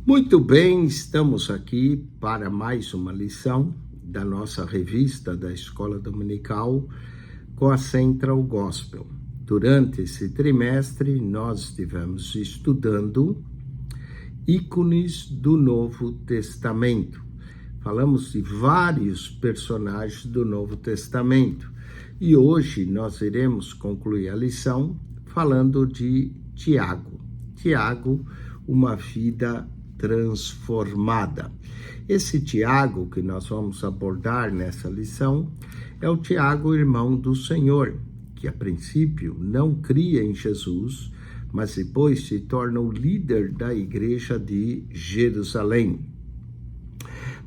Muito bem, estamos aqui para mais uma lição da nossa revista da Escola Dominical com a Central Gospel. Durante esse trimestre, nós estivemos estudando ícones do Novo Testamento. Falamos de vários personagens do Novo Testamento e hoje nós iremos concluir a lição falando de Tiago. Tiago, uma vida transformada. Esse Tiago que nós vamos abordar nessa lição é o Tiago, irmão do Senhor, que a princípio não cria em Jesus, mas depois se torna o líder da igreja de Jerusalém.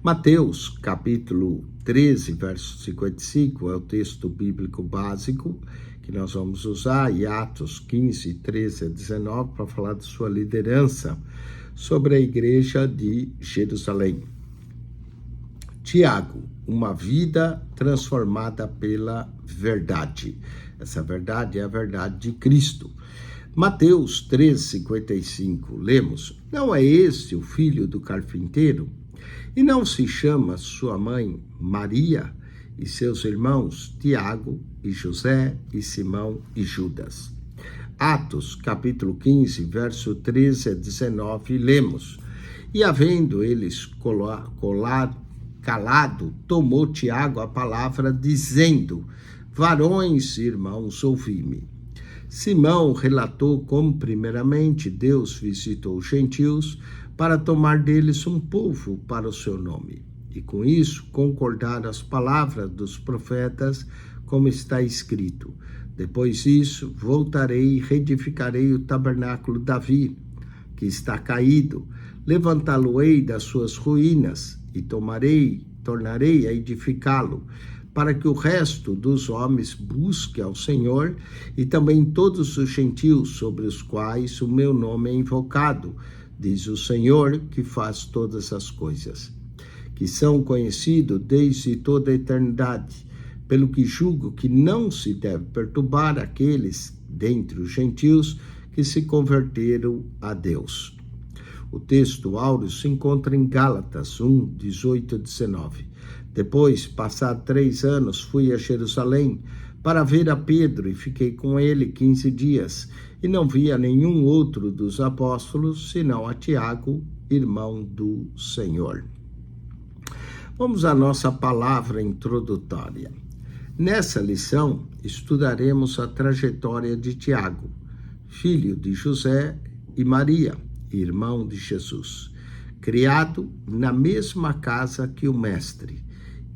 Mateus, capítulo 13, verso 55, é o texto bíblico básico que nós vamos usar, e Atos 15, 13 a 19, para falar de sua liderança sobre a igreja de Jerusalém. Tiago, uma vida transformada pela verdade. Essa verdade é a verdade de Cristo. Mateus 13, 55, lemos: Não é este o filho do carpinteiro? E não se chama sua mãe Maria, e seus irmãos Tiago e José e Simão e Judas? Atos, capítulo 15, verso 13 a 19, lemos: E havendo eles calado, tomou Tiago a palavra, dizendo: Varões, irmãos, ouvi-me. Simão relatou como primeiramente Deus visitou os gentios para tomar deles um povo para o seu nome. E com isso concordaram as palavras dos profetas, como está escrito: Depois disso, voltarei e reedificarei o tabernáculo de Davi, que está caído, levantá-lo-ei das suas ruínas, e tornarei a edificá-lo, para que o resto dos homens busque ao Senhor, e também todos os gentios sobre os quais o meu nome é invocado, diz o Senhor, que faz todas as coisas, que são conhecidos desde toda a eternidade, pelo que julgo que não se deve perturbar aqueles dentre os gentios que se converteram a Deus. O texto áureo se encontra em Gálatas 1, 18 a 19. Depois, passado 3 anos, fui a Jerusalém para ver a Pedro e fiquei com ele 15 dias, e não vi a nenhum outro dos apóstolos, senão a Tiago, irmão do Senhor. Vamos à nossa palavra introdutória. Nessa lição, estudaremos a trajetória de Tiago, filho de José e Maria, irmão de Jesus, criado na mesma casa que o Mestre.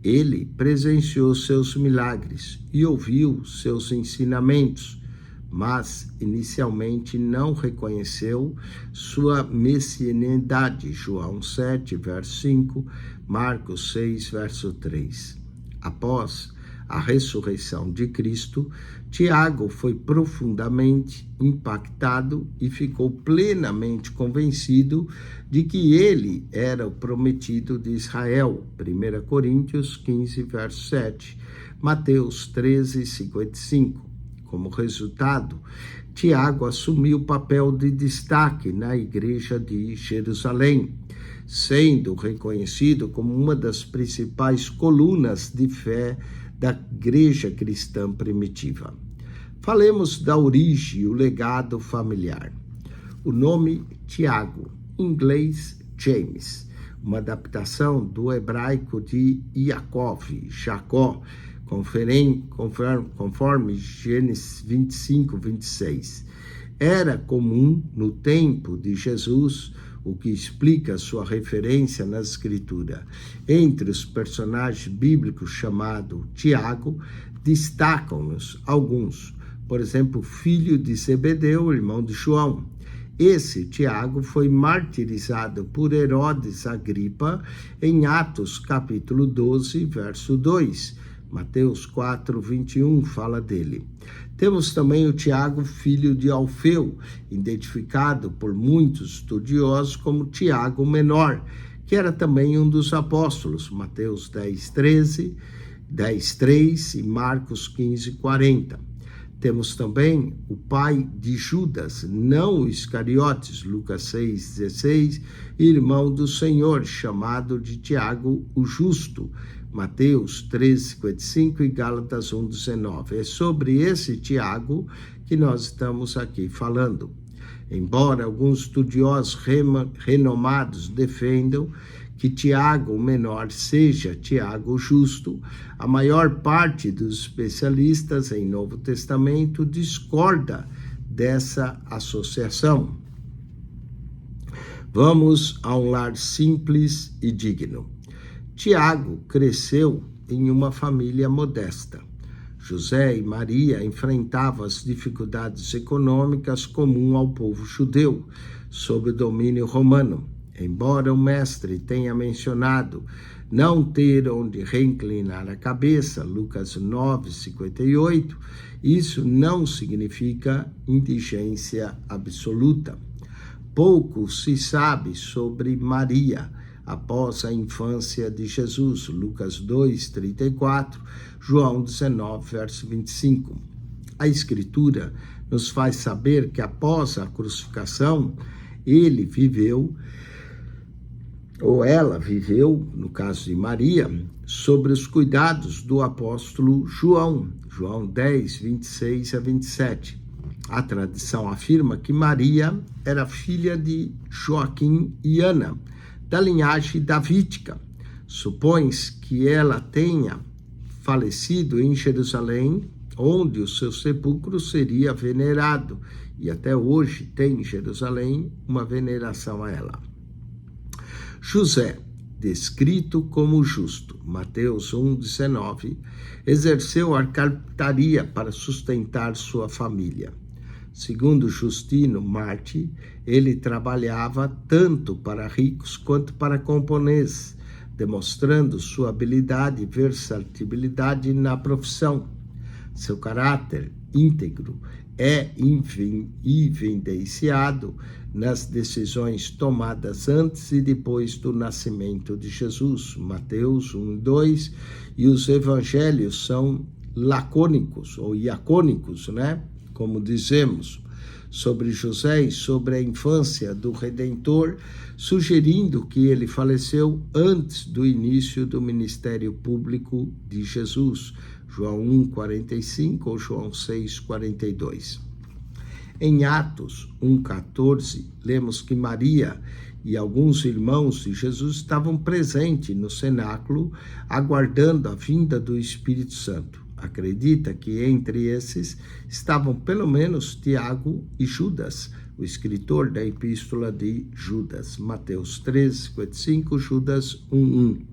Ele presenciou seus milagres e ouviu seus ensinamentos, mas inicialmente não reconheceu sua messianidade. João 7, verso 5, Marcos 6, verso 3. Após a ressurreição de Cristo, Tiago foi profundamente impactado e ficou plenamente convencido de que ele era o prometido de Israel. 1 Coríntios 15, verso 7, Mateus 13, 55. Como resultado, Tiago assumiu o papel de destaque na igreja de Jerusalém, sendo reconhecido como uma das principais colunas de fé da igreja cristã primitiva. Falemos da origem e o legado familiar. O nome Tiago, em inglês James, uma adaptação do hebraico de Yaakov, Jacó, conforme Gênesis 25, 26. Era comum no tempo de Jesus, o que explica sua referência na Escritura. Entre os personagens bíblicos chamados Tiago, destacam-nos alguns. Por exemplo, filho de Zebedeu, irmão de João. Esse Tiago foi martirizado por Herodes Agripa em Atos capítulo 12, verso 2. Mateus 4, 21 fala dele. Temos também o Tiago, filho de Alfeu, identificado por muitos estudiosos como Tiago Menor, que era também um dos apóstolos, Mateus 10, 13, 10, 3 e Marcos 15, 40. Temos também o pai de Judas, não o Iscariotes, Lucas 6,16, irmão do Senhor, chamado de Tiago o Justo, Mateus 13,55 e Gálatas 1,19. É sobre esse Tiago que nós estamos aqui falando. Embora alguns estudiosos renomados defendam que Tiago, o menor, seja Tiago o Justo, a maior parte dos especialistas em Novo Testamento discorda dessa associação. Vamos a um lar simples e digno. Tiago cresceu em uma família modesta. José e Maria enfrentavam as dificuldades econômicas comuns ao povo judeu, sob o domínio romano. Embora o mestre tenha mencionado não ter onde reinclinar a cabeça, Lucas 9,58, isso não significa indigência absoluta. Pouco se sabe sobre Maria após a infância de Jesus, Lucas 2,34, João 19, verso 25. A Escritura nos faz saber que após a crucificação, ele viveu, ou ela viveu, no caso de Maria, sobre os cuidados do apóstolo João, João 10, 26 a 27. A tradição afirma que Maria era filha de Joaquim e Ana, da linhagem davídica. Supõe-se que ela tenha falecido em Jerusalém, onde o seu sepulcro seria venerado, e até hoje tem em Jerusalém uma veneração a ela. José, descrito como justo, Mateus 1,19, exerceu a carpintaria para sustentar sua família. Segundo Justino Marti, ele trabalhava tanto para ricos quanto para camponeses, demonstrando sua habilidade e versatilidade na profissão. Seu caráter íntegro é evidenciado nas decisões tomadas antes e depois do nascimento de Jesus, Mateus 1,2, e os evangelhos são lacônicos ou iacônicos, como dizemos, sobre José e sobre a infância do Redentor, sugerindo que ele faleceu antes do início do ministério público de Jesus, João 1,45 ou João 6,42. Em Atos 1,14, lemos que Maria e alguns irmãos de Jesus estavam presentes no cenáculo, aguardando a vinda do Espírito Santo. Acredita que entre esses estavam pelo menos Tiago e Judas, o escritor da epístola de Judas, Mateus 13,55, Judas 1,1.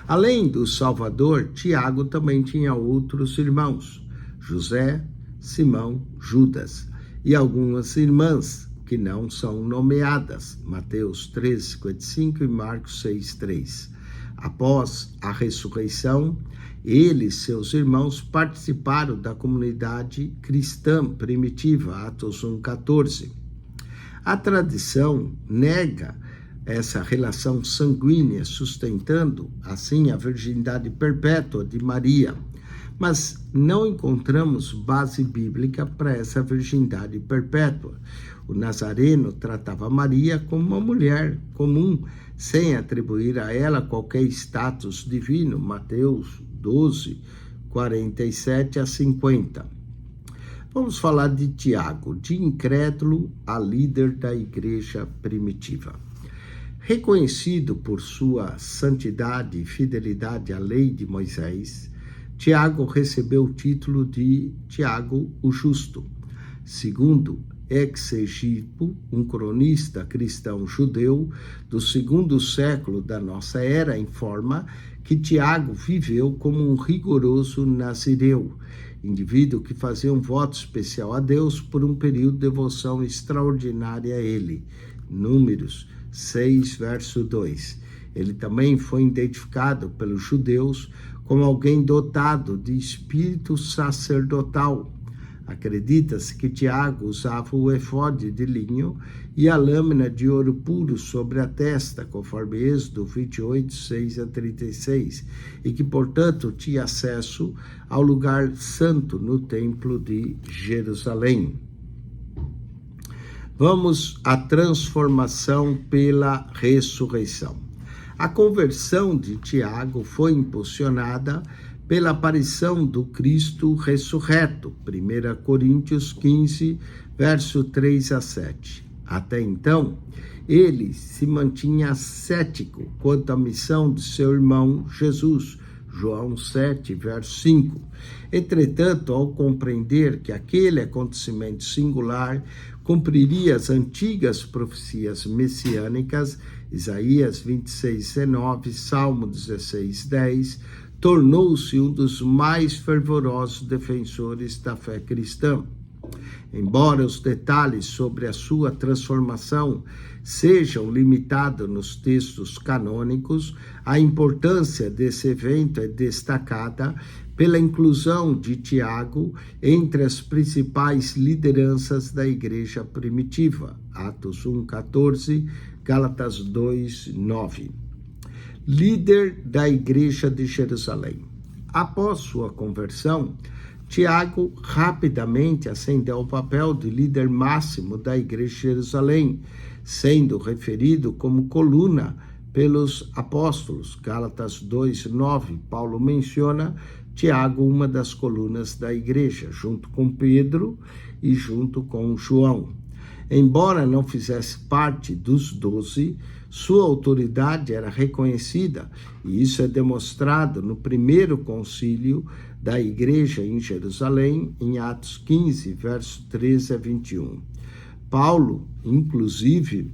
Além do Salvador, Tiago também tinha outros irmãos, José, Simão, Judas, e algumas irmãs que não são nomeadas, Mateus 13,55 e Marcos 6,3. Após a ressurreição, ele e seus irmãos participaram da comunidade cristã primitiva, Atos 1,14. A tradição nega essa relação sanguínea, sustentando, assim, a virgindade perpétua de Maria, mas não encontramos base bíblica para essa virgindade perpétua. O Nazareno tratava Maria como uma mulher comum, sem atribuir a ela qualquer status divino, Mateus 12, 47 a 50. Vamos falar de Tiago, de incrédulo a líder da igreja primitiva. Reconhecido por sua santidade e fidelidade à lei de Moisés, Tiago recebeu o título de Tiago o Justo. Segundo Exegipo, um cronista cristão judeu do 2º século da nossa era, informa que Tiago viveu como um rigoroso nazireu, indivíduo que fazia um voto especial a Deus por um período de devoção extraordinária a ele. Números 6, verso 2. Ele também foi identificado pelos judeus como alguém dotado de espírito sacerdotal. Acredita-se que Tiago usava o efode de linho e a lâmina de ouro puro sobre a testa, conforme Êxodo 28, 6 a 36, e que, portanto, tinha acesso ao lugar santo no templo de Jerusalém. Vamos à transformação pela ressurreição. A conversão de Tiago foi impulsionada pela aparição do Cristo ressurreto, 1 Coríntios 15, verso 3 a 7. Até então, ele se mantinha cético quanto à missão de seu irmão Jesus, João 7, verso 5. Entretanto, ao compreender que aquele acontecimento singular cumpriria as antigas profecias messiânicas, Isaías 26, 19, Salmo 16, 10, tornou-se um dos mais fervorosos defensores da fé cristã. Embora os detalhes sobre a sua transformação sejam limitados nos textos canônicos, a importância desse evento é destacada pela inclusão de Tiago entre as principais lideranças da igreja primitiva. Atos 1:14, Gálatas 2:9. Líder da igreja de Jerusalém. Após sua conversão, Tiago rapidamente ascendeu ao papel de líder máximo da igreja de Jerusalém, sendo referido como coluna pelos apóstolos. Gálatas 2:9, Paulo menciona Tiago, uma das colunas da igreja, junto com Pedro e junto com João. Embora não fizesse parte dos 12, sua autoridade era reconhecida, e isso é demonstrado no primeiro concílio da igreja em Jerusalém, em Atos 15, versos 13 a 21. Paulo, inclusive,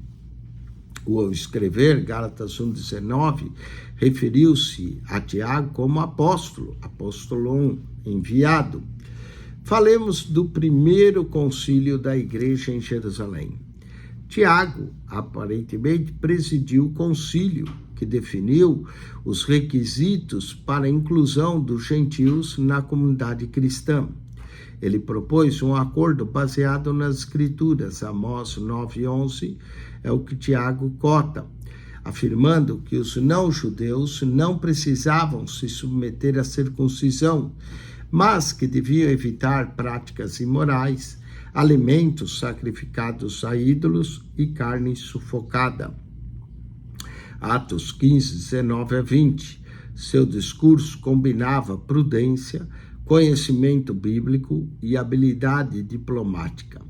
ao escrever Gálatas 1:19, referiu-se a Tiago como apóstolo enviado. Falemos do primeiro concílio da igreja em Jerusalém. Tiago, aparentemente, presidiu o concílio que definiu os requisitos para a inclusão dos gentios na comunidade cristã. Ele propôs um acordo baseado nas Escrituras. Amós 9:11 é o que Tiago cota, afirmando que os não-judeus não precisavam se submeter à circuncisão, mas que deviam evitar práticas imorais, alimentos sacrificados a ídolos e carne sufocada. Atos 15, 19 a 20. Seu discurso combinava prudência, conhecimento bíblico e habilidade diplomática.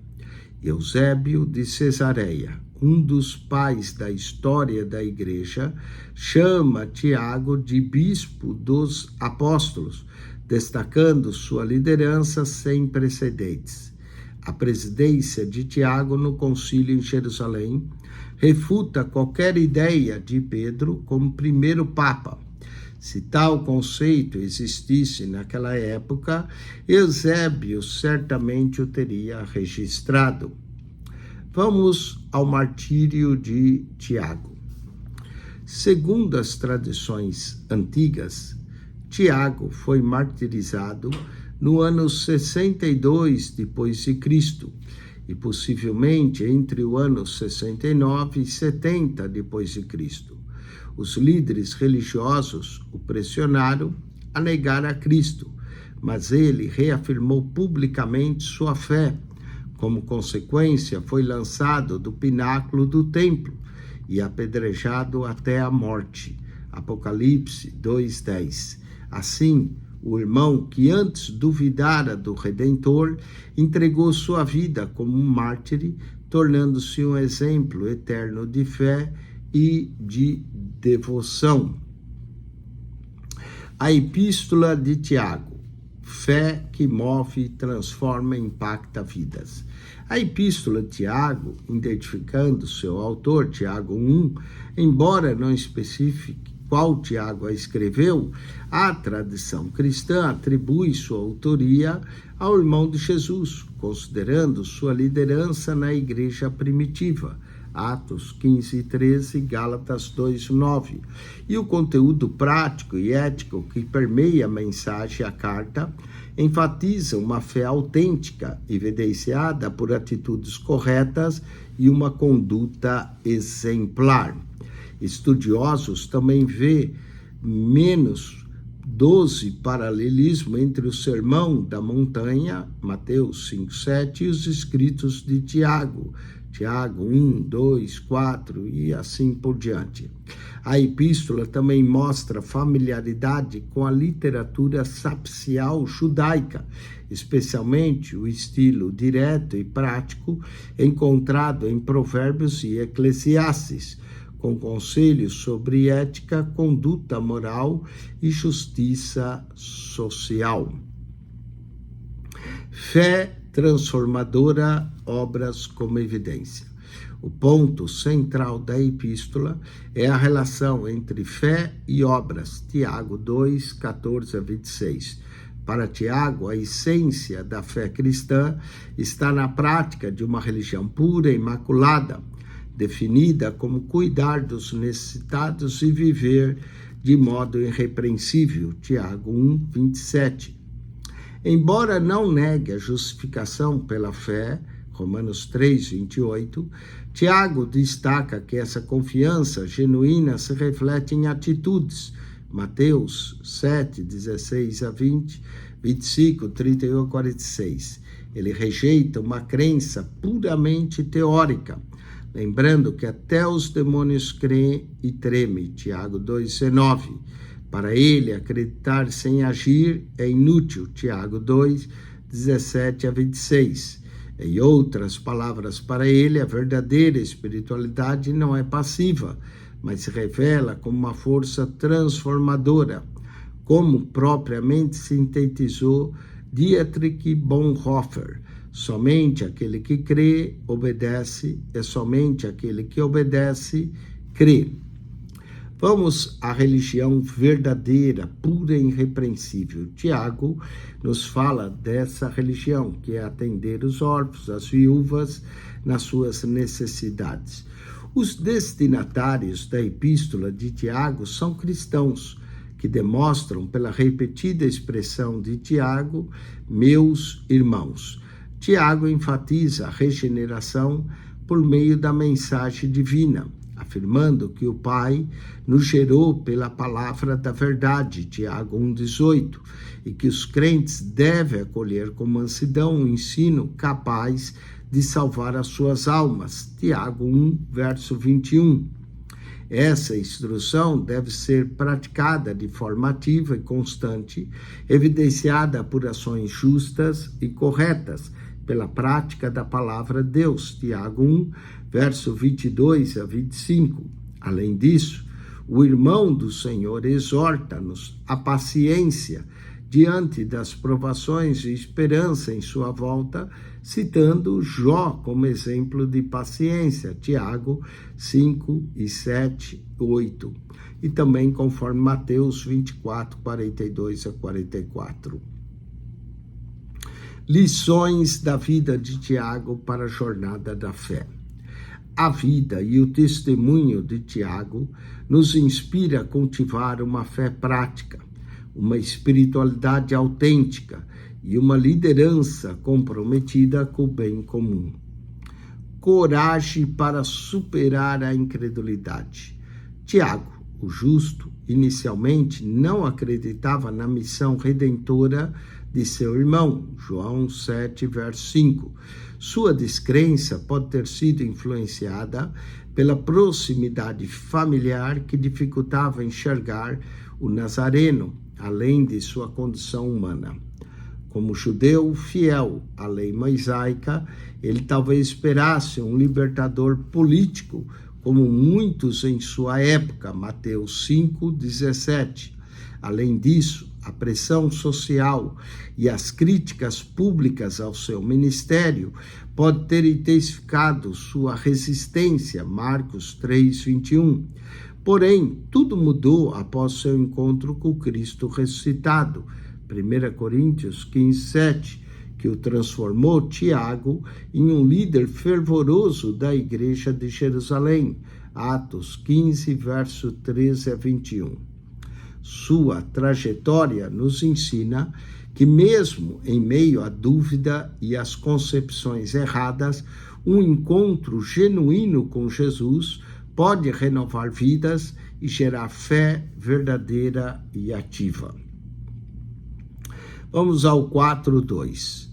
Eusébio de Cesareia, um dos pais da história da igreja, chama Tiago de bispo dos apóstolos, destacando sua liderança sem precedentes. A presidência de Tiago no concílio em Jerusalém refuta qualquer ideia de Pedro como primeiro papa. Se tal conceito existisse naquela época, Eusébio certamente o teria registrado. Vamos ao martírio de Tiago. Segundo as tradições antigas, Tiago foi martirizado no ano 62 depois de Cristo e possivelmente entre o ano 69 e 70 depois de Cristo. Os líderes religiosos o pressionaram a negar a Cristo, mas ele reafirmou publicamente sua fé. Como consequência, foi lançado do pináculo do templo e apedrejado até a morte. Apocalipse 2:10. Assim, o irmão que antes duvidara do Redentor entregou sua vida como um mártir, tornando-se um exemplo eterno de fé e de devoção. A Epístola de Tiago. Fé que move, transforma e impacta vidas. A Epístola de Tiago, identificando seu autor, Tiago 1, embora não especifique qual Tiago a escreveu, a tradição cristã atribui sua autoria ao irmão de Jesus, considerando sua liderança na igreja primitiva. Atos 15:13, Gálatas 2:9. E o conteúdo prático e ético que permeia a mensagem e a carta enfatiza uma fé autêntica, evidenciada por atitudes corretas e uma conduta exemplar. Estudiosos também vê menos 12 paralelismo entre o Sermão da Montanha, Mateus 5:7, e os escritos de Tiago, Tiago 1, 2, 4 e assim por diante. A epístola também mostra familiaridade com a literatura sapcial judaica, especialmente o estilo direto e prático encontrado em Provérbios e Eclesiastes, com conselhos sobre ética, conduta moral e justiça social. Fé transformadora, obras como evidência. O ponto central da epístola é a relação entre fé e obras, Tiago 2, 14 a 26. Para Tiago, a essência da fé cristã está na prática de uma religião pura e imaculada, definida como cuidar dos necessitados e viver de modo irrepreensível, Tiago 1, 27. Embora não negue a justificação pela fé, Romanos 3, 28, Tiago destaca que essa confiança genuína se reflete em atitudes, Mateus 7, 16 a 20, 25, 31 a 46. Ele rejeita uma crença puramente teórica, lembrando que até os demônios creem e tremem, Tiago 2,19. Para ele, acreditar sem agir é inútil, Tiago 2, 17 a 26. Em outras palavras, para ele, a verdadeira espiritualidade não é passiva, mas se revela como uma força transformadora, como propriamente sintetizou Dietrich Bonhoeffer. Somente aquele que crê, obedece, e somente aquele que obedece, crê. Vamos à religião verdadeira, pura e irrepreensível. Tiago nos fala dessa religião, que é atender os órfãos, as viúvas, nas suas necessidades. Os destinatários da epístola de Tiago são cristãos, que demonstram pela repetida expressão de Tiago, meus irmãos. Tiago enfatiza a regeneração por meio da mensagem divina, afirmando que o Pai nos gerou pela palavra da verdade, Tiago 1,18, e que os crentes devem acolher com mansidão o ensino capaz de salvar as suas almas, Tiago 1, verso 21. Essa instrução deve ser praticada de forma ativa e constante, evidenciada por ações justas e corretas, pela prática da palavra de Deus, Tiago 1, verso 22 a 25. Além disso, o irmão do Senhor exorta-nos à paciência diante das provações e esperança em sua volta, citando Jó como exemplo de paciência, Tiago 5 e 7, 8. E também conforme Mateus 24, 42 a 44. Lições da vida de Tiago para a jornada da fé. A vida e o testemunho de Tiago nos inspira a cultivar uma fé prática, uma espiritualidade autêntica e uma liderança comprometida com o bem comum. Coragem para superar a incredulidade. Tiago, o justo, inicialmente não acreditava na missão redentora de seu irmão, João 7, verso 5. Sua descrença pode ter sido influenciada pela proximidade familiar que dificultava enxergar o Nazareno, além de sua condição humana. Como judeu fiel à lei mosaica, ele talvez esperasse um libertador político, como muitos em sua época, Mateus 5, 17. Além disso, a pressão social e as críticas públicas ao seu ministério pode ter intensificado sua resistência, Marcos 3, 21. Porém, tudo mudou após seu encontro com Cristo ressuscitado, 1 Coríntios 15, 7, que o transformou, Tiago, em um líder fervoroso da igreja de Jerusalém. Atos 15, verso 13 a 21. Sua trajetória nos ensina que mesmo em meio à dúvida e às concepções erradas, um encontro genuíno com Jesus pode renovar vidas e gerar fé verdadeira e ativa. Vamos ao 4.2.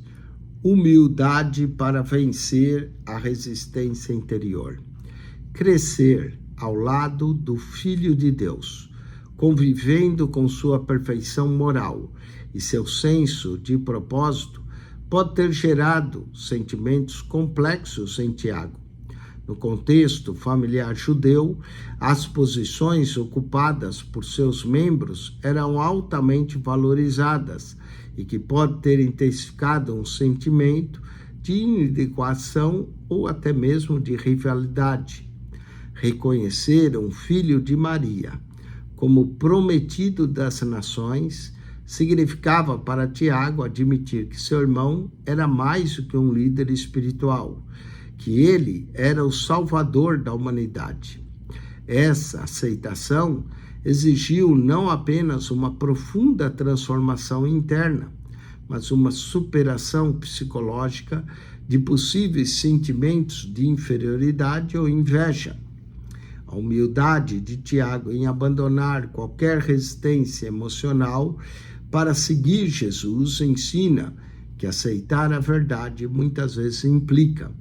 Humildade para vencer a resistência interior. Crescer ao lado do Filho de Deus, convivendo com sua perfeição moral e seu senso de propósito, pode ter gerado sentimentos complexos em Tiago. No contexto familiar judeu, as posições ocupadas por seus membros eram altamente valorizadas e que pode ter intensificado um sentimento de inadequação ou até mesmo de rivalidade. Reconhecer um filho de Maria como prometido das nações significava para Tiago admitir que seu irmão era mais do que um líder espiritual, que ele era o salvador da humanidade. Essa aceitação exigiu não apenas uma profunda transformação interna, mas uma superação psicológica de possíveis sentimentos de inferioridade ou inveja. A humildade de Tiago em abandonar qualquer resistência emocional para seguir Jesus ensina que aceitar a verdade muitas vezes implica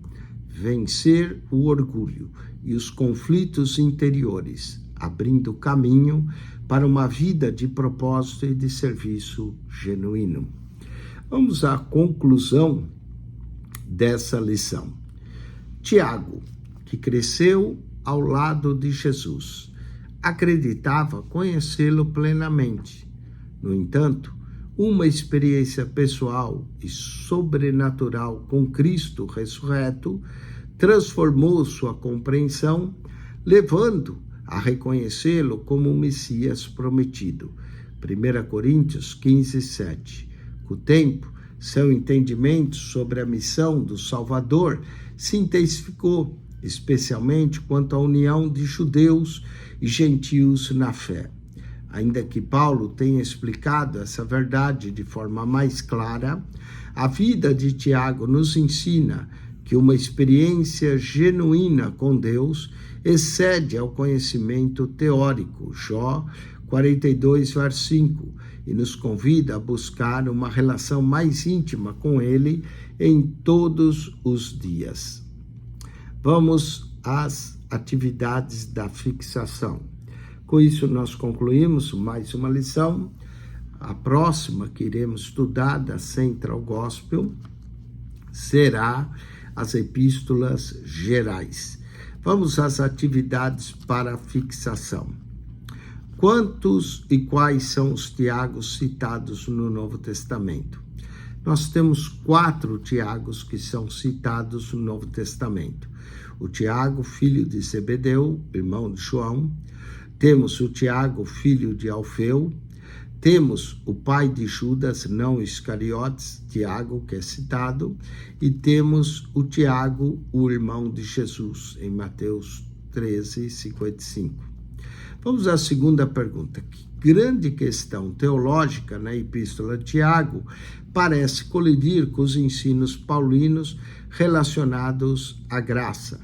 vencer o orgulho e os conflitos interiores, abrindo caminho para uma vida de propósito e de serviço genuíno. Vamos à conclusão dessa lição. Tiago, que cresceu ao lado de Jesus, acreditava conhecê-lo plenamente. No entanto, uma experiência pessoal e sobrenatural com Cristo ressurreto transformou sua compreensão, levando a reconhecê-lo como o Messias prometido. 1 Coríntios 15, 7. Com o tempo, seu entendimento sobre a missão do Salvador se intensificou, especialmente quanto à união de judeus e gentios na fé. Ainda que Paulo tenha explicado essa verdade de forma mais clara, a vida de Tiago nos ensina que uma experiência genuína com Deus excede ao conhecimento teórico, Jó 42, verso 5, e nos convida a buscar uma relação mais íntima com Ele em todos os dias. Vamos às atividades da fixação. Com isso, nós concluímos mais uma lição. A próxima que iremos estudar da Central Gospel será as epístolas gerais. Vamos às atividades para fixação. Quantos e quais são os Tiagos citados no Novo Testamento? Nós temos 4 Tiagos que são citados no Novo Testamento. O Tiago, filho de Zebedeu, irmão de João. Temos o Tiago, filho de Alfeu. Temos o pai de Judas, não Iscariotes, Tiago, que é citado. E temos o Tiago, o irmão de Jesus, em Mateus 13, 55. Vamos à segunda pergunta. Que grande questão teológica na Epístola de Tiago parece colidir com os ensinos paulinos relacionados à graça,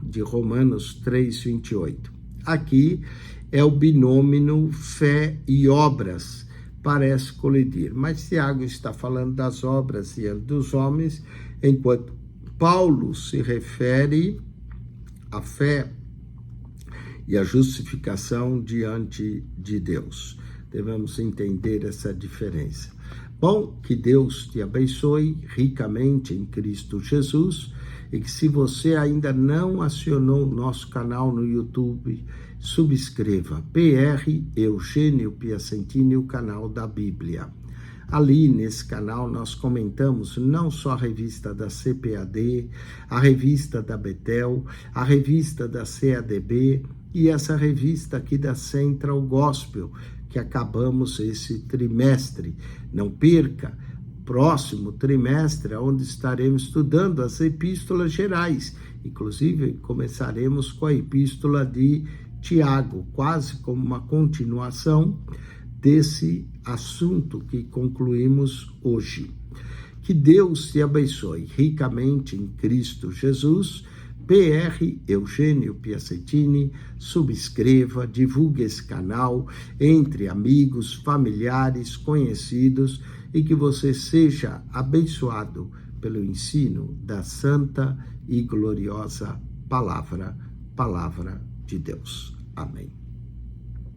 de Romanos 3, 28. Aqui é o binômio fé e obras, parece colidir. Mas Tiago está falando das obras diante dos homens, enquanto Paulo se refere à fé e à justificação diante de Deus. Devemos entender essa diferença. Bom, que Deus te abençoe ricamente em Cristo Jesus e que, se você ainda não acionou o nosso canal no YouTube, subscreva PR Eugênio Piacentini, o canal da Bíblia. Ali, nesse canal, nós comentamos não só a revista da CPAD, a revista da Betel, a revista da CADB e essa revista aqui da Central Gospel, que acabamos esse trimestre. Não perca, próximo trimestre, onde estaremos estudando as epístolas gerais. Inclusive, começaremos com a epístola de Tiago, quase como uma continuação desse assunto que concluímos hoje. Que Deus te abençoe ricamente em Cristo Jesus. PR Eugênio Piacentini, subscreva, divulgue esse canal entre amigos, familiares, conhecidos, e que você seja abençoado pelo ensino da santa e gloriosa palavra de Deus. Amém.